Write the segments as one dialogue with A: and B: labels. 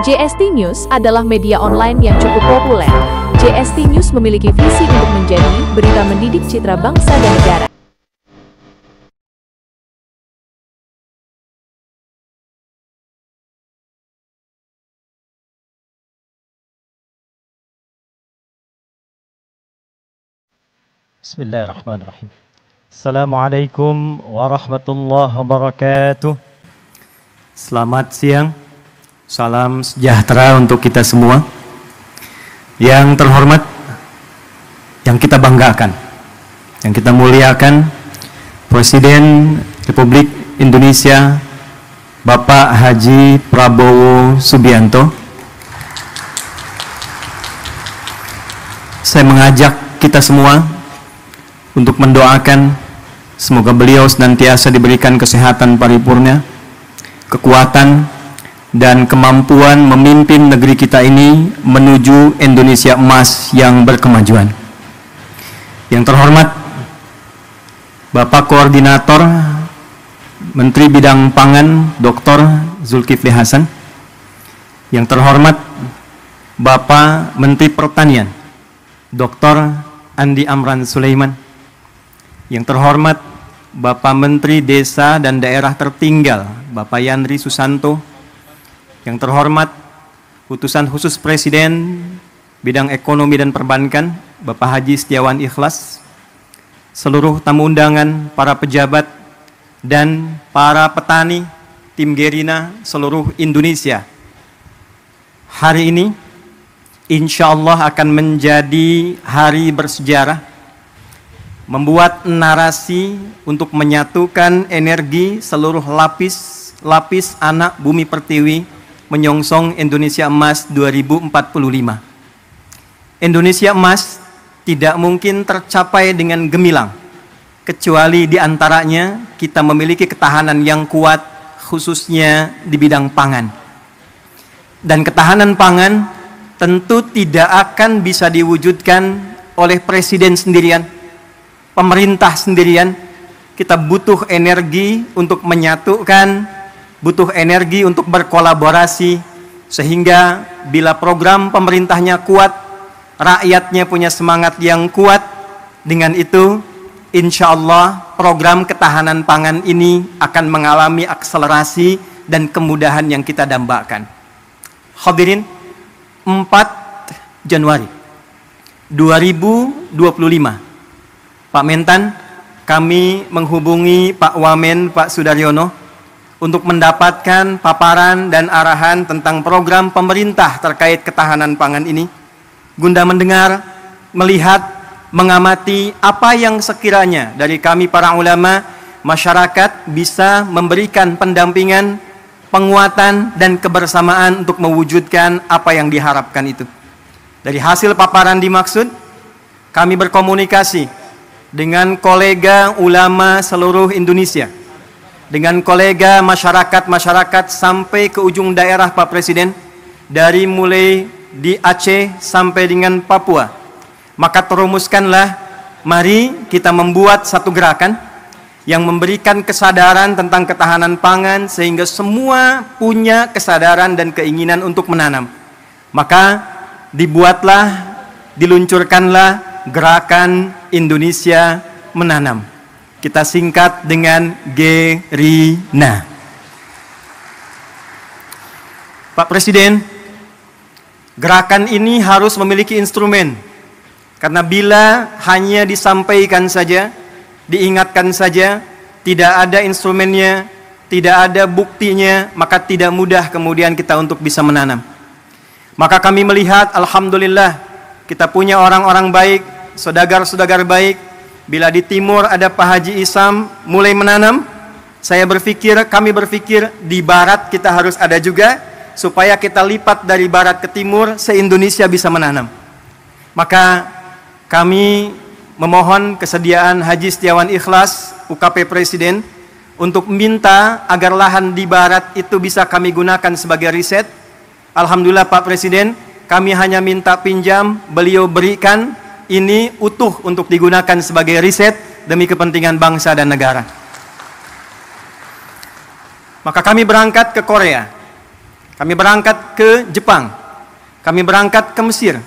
A: JST News adalah media online yang cukup populer. JST News memiliki visi untuk menjadi berita mendidik citra bangsa dan negara.
B: Bismillahirrahmanirrahim. Assalamualaikum warahmatullahi wabarakatuh. Selamat siang. Salam sejahtera untuk kita semua. Yang terhormat, yang kita banggakan, yang kita muliakan, Presiden Republik Indonesia Bapak Haji Prabowo Subianto. Saya mengajak kita semua untuk mendoakan semoga beliau senantiasa diberikan kesehatan paripurna, kekuatan, dan kemampuan memimpin negeri kita ini menuju Indonesia emas yang berkemajuan. Yang terhormat Bapak Koordinator Menteri Bidang Pangan Dr. Zulkifli Hasan. Yang terhormat Bapak Menteri Pertanian Dr. Andi Amran Sulaiman. Yang terhormat Bapak Menteri Desa dan Daerah Tertinggal Bapak Yandri Susanto. Yang terhormat Utusan Khusus Presiden Bidang Ekonomi dan Perbankan Bapak Haji Setiawan Ikhlas. Seluruh tamu undangan, para pejabat, dan para petani tim Gerina seluruh Indonesia. Hari ini insya Allah akan menjadi hari bersejarah, membuat narasi untuk menyatukan energi seluruh lapis anak bumi pertiwi menyongsong Indonesia Emas 2045. Indonesia Emas tidak mungkin tercapai dengan gemilang, kecuali diantaranya kita memiliki ketahanan yang kuat, khususnya di bidang pangan. Dan ketahanan pangan tentu tidak akan bisa diwujudkan oleh presiden sendirian, pemerintah sendirian. Kita butuh energi untuk menyatukan, butuh energi untuk berkolaborasi, sehingga bila program pemerintahnya kuat, rakyatnya punya semangat yang kuat, dengan itu insya Allah program ketahanan pangan ini akan mengalami akselerasi dan kemudahan yang kita dambakan. Hadirin, 4 Januari 2025 Pak Mentan, kami menghubungi Pak Wamen, Pak Sudaryono, untuk mendapatkan paparan dan arahan tentang program pemerintah terkait ketahanan pangan ini, guna mendengar, melihat, mengamati apa yang sekiranya dari kami para ulama, masyarakat bisa memberikan pendampingan, penguatan, dan kebersamaan untuk mewujudkan apa yang diharapkan itu. Dari hasil paparan dimaksud, kami berkomunikasi dengan kolega ulama seluruh Indonesia, dengan kolega masyarakat sampai ke ujung daerah Pak Presiden, dari mulai di Aceh sampai dengan Papua. Maka terumuskanlah, mari kita membuat satu gerakan yang memberikan kesadaran tentang ketahanan pangan, sehingga semua punya kesadaran dan keinginan untuk menanam. Maka dibuatlah, diluncurkanlah gerakan Indonesia Menanam. Kita singkat dengan Gerina. Pak Presiden, gerakan ini harus memiliki instrumen, karena bila hanya disampaikan saja, diingatkan saja, tidak ada instrumennya, tidak ada buktinya, maka tidak mudah kemudian kita untuk bisa menanam. Maka kami melihat, alhamdulillah, kita punya orang-orang baik, saudagar-saudagar baik. Bila di timur ada Pak Haji Isam mulai menanam, kami berpikir di barat kita harus ada juga, supaya kita lipat dari barat ke timur, se-Indonesia bisa menanam. Maka kami memohon kesediaan Haji Setiawan Ikhlas, UKP Presiden, untuk minta agar lahan di barat itu bisa kami gunakan sebagai riset. Alhamdulillah Pak Presiden, kami hanya minta pinjam, beliau berikan, ini utuh untuk digunakan sebagai riset demi kepentingan bangsa dan negara. Maka kami berangkat ke Korea, kami berangkat ke Jepang, kami berangkat ke Mesir,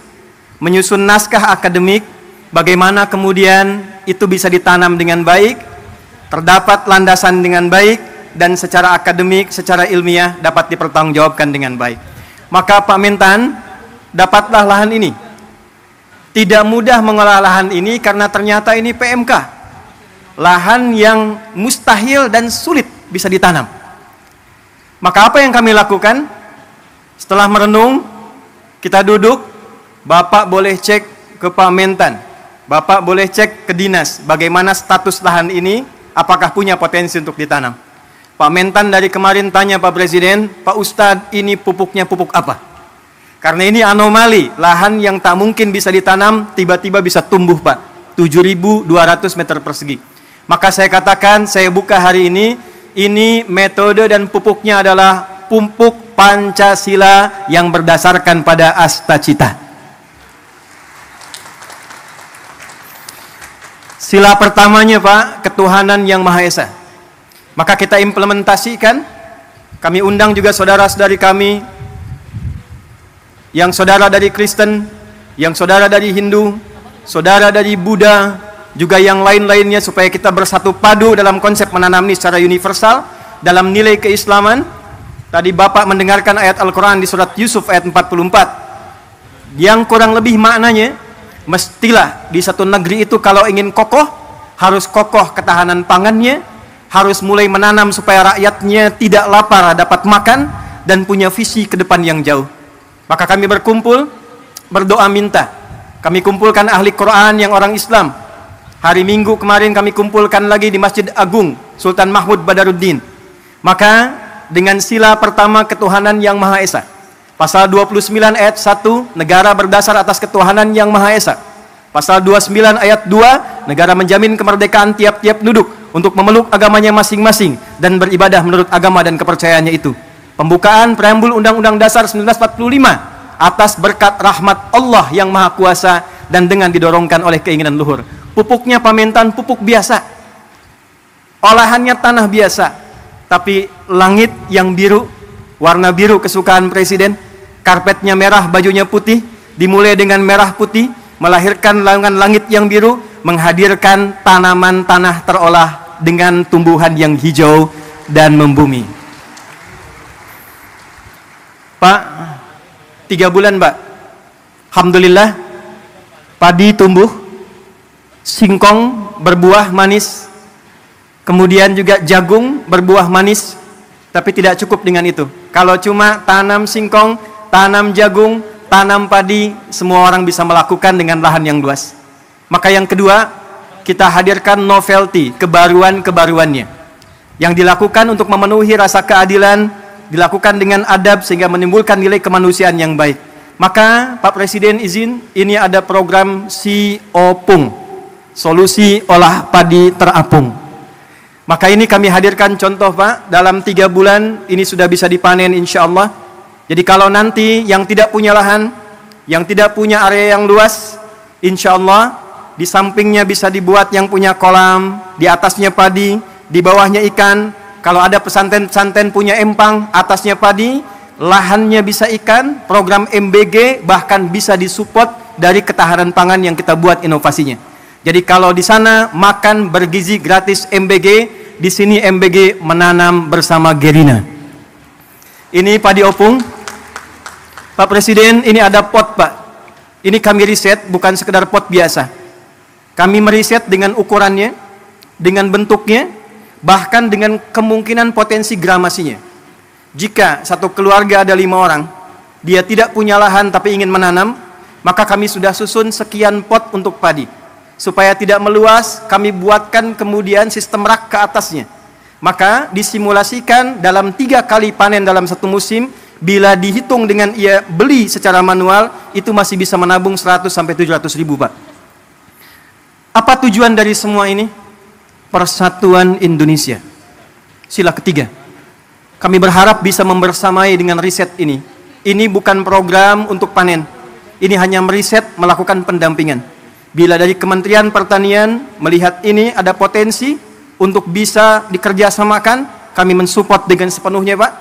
B: menyusun naskah akademik, bagaimana kemudian itu bisa ditanam dengan baik, terdapat landasan dengan baik, dan secara akademik, secara ilmiah dapat dipertanggungjawabkan dengan baik. Maka Pak Mentan, dapatlah lahan ini. Tidak mudah mengolah lahan ini karena ternyata ini PMK. Lahan yang mustahil dan sulit bisa ditanam. Maka apa yang kami lakukan? Setelah merenung, kita duduk, Bapak boleh cek ke Pak Mentan, Bapak boleh cek ke dinas, bagaimana status lahan ini, apakah punya potensi untuk ditanam. Pak Mentan dari kemarin tanya Pak Presiden, Pak Ustadz ini pupuknya pupuk apa? Karena ini anomali, lahan yang tak mungkin bisa ditanam, tiba-tiba bisa tumbuh Pak, 7.200 meter persegi. Maka saya katakan, saya buka hari ini metode dan pupuknya adalah pupuk Pancasila yang berdasarkan pada Astacita. Sila pertamanya Pak, ketuhanan yang Maha Esa. Maka kita implementasikan, kami undang juga saudara-saudari kami, yang saudara dari Kristen, yang saudara dari Hindu, saudara dari Buddha, juga yang lain-lainnya, supaya kita bersatu padu dalam konsep menanam ini secara universal dalam nilai keislaman. Tadi Bapak mendengarkan ayat Al-Quran di surat Yusuf ayat 44 yang kurang lebih maknanya, mestilah di satu negeri itu kalau ingin kokoh, harus kokoh ketahanan pangannya, harus mulai menanam supaya rakyatnya tidak lapar, dapat makan, dan punya visi ke depan yang jauh. Maka kami berkumpul, berdoa minta. Kami kumpulkan ahli Quran yang orang Islam. Hari Minggu kemarin kami kumpulkan lagi di Masjid Agung Sultan Mahmud Badaruddin. Maka dengan sila pertama ketuhanan yang Maha Esa, pasal 29 ayat 1, negara berdasar atas ketuhanan yang Maha Esa. Pasal 29 ayat 2, negara menjamin kemerdekaan tiap-tiap penduduk untuk memeluk agamanya masing-masing dan beribadah menurut agama dan kepercayaannya itu. Pembukaan preambul Undang-Undang Dasar 1945 atas berkat rahmat Allah yang Maha Kuasa dan dengan didorongkan oleh keinginan luhur. Pupuknya Pak Mentan pupuk biasa, olahannya tanah biasa, tapi langit yang biru, warna biru kesukaan Presiden, karpetnya merah, bajunya putih, dimulai dengan merah putih, melahirkan langit yang biru, menghadirkan tanaman tanah terolah dengan tumbuhan yang hijau dan membumi. Pak, 3 bulan Pak, alhamdulillah padi tumbuh, singkong berbuah manis, kemudian juga jagung berbuah manis. Tapi tidak cukup dengan itu. Kalau cuma tanam singkong, tanam jagung, tanam padi, semua orang bisa melakukan dengan lahan yang luas. Maka yang kedua, kita hadirkan novelty, kebaruan-kebaruannya, yang dilakukan untuk memenuhi rasa keadilan, dilakukan dengan adab sehingga menimbulkan nilai kemanusiaan yang baik. Maka Pak Presiden izin, ini ada program SIOPUNG, solusi olah padi terapung. Maka ini kami hadirkan contoh Pak, dalam 3 bulan ini sudah bisa dipanen insya Allah. Jadi kalau nanti yang tidak punya lahan, yang tidak punya area yang luas, insya Allah di sampingnya bisa dibuat yang punya kolam, di atasnya padi, di bawahnya ikan. Kalau ada pesantren-pesantren punya empang, atasnya padi, lahannya bisa ikan, program MBG bahkan bisa disupport dari ketahanan pangan yang kita buat inovasinya. Jadi kalau di sana makan bergizi gratis MBG, di sini MBG menanam bersama Gerina. Ini padi opung. Pak Presiden, ini ada pot Pak. Ini kami riset, bukan sekedar pot biasa. Kami meriset dengan ukurannya, dengan bentuknya, bahkan dengan kemungkinan potensi gramasinya. Jika satu keluarga ada 5 orang, dia tidak punya lahan tapi ingin menanam, maka kami sudah susun sekian pot untuk padi. Supaya tidak meluas, kami buatkan kemudian sistem rak ke atasnya. Maka disimulasikan dalam 3 kali panen dalam satu musim, bila dihitung dengan ia beli secara manual, itu masih bisa menabung 100 sampai 700 ribu Pak. Apa tujuan dari semua ini? Persatuan Indonesia. Sila ketiga. Kami berharap bisa membersamai dengan riset ini. Ini bukan program untuk panen. Ini hanya meriset, melakukan pendampingan. Bila dari Kementerian Pertanian melihat ini ada potensi untuk bisa dikerjasamakan, kami mensupport dengan sepenuhnya Pak.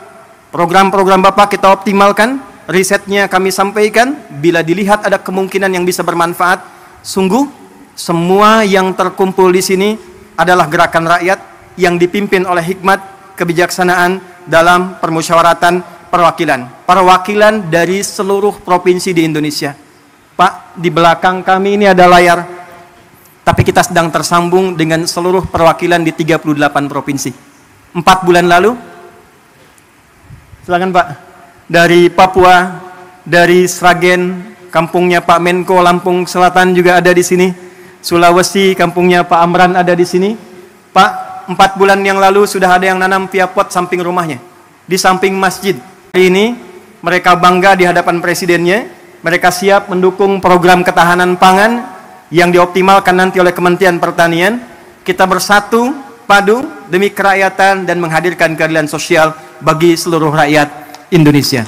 B: Program-program Bapak kita optimalkan, risetnya kami sampaikan, bila dilihat ada kemungkinan yang bisa bermanfaat, sungguh semua yang terkumpul di sini adalah gerakan rakyat yang dipimpin oleh hikmat kebijaksanaan dalam permusyawaratan perwakilan dari seluruh provinsi di Indonesia. Pak, di belakang kami ini ada layar, tapi kita sedang tersambung dengan seluruh perwakilan di 38 provinsi. 4 bulan lalu, silakan Pak, dari Papua, dari Sragen, kampungnya Pak Menko, Lampung Selatan juga ada di sini. Sulawesi, kampungnya Pak Amran ada di sini. Pak, 4 bulan yang lalu sudah ada yang nanam via pot samping rumahnya, di samping masjid. Hari ini mereka bangga di hadapan presidennya, mereka siap mendukung program ketahanan pangan yang dioptimalkan nanti oleh Kementerian Pertanian. Kita bersatu padu demi kerakyatan dan menghadirkan keadilan sosial bagi seluruh rakyat Indonesia.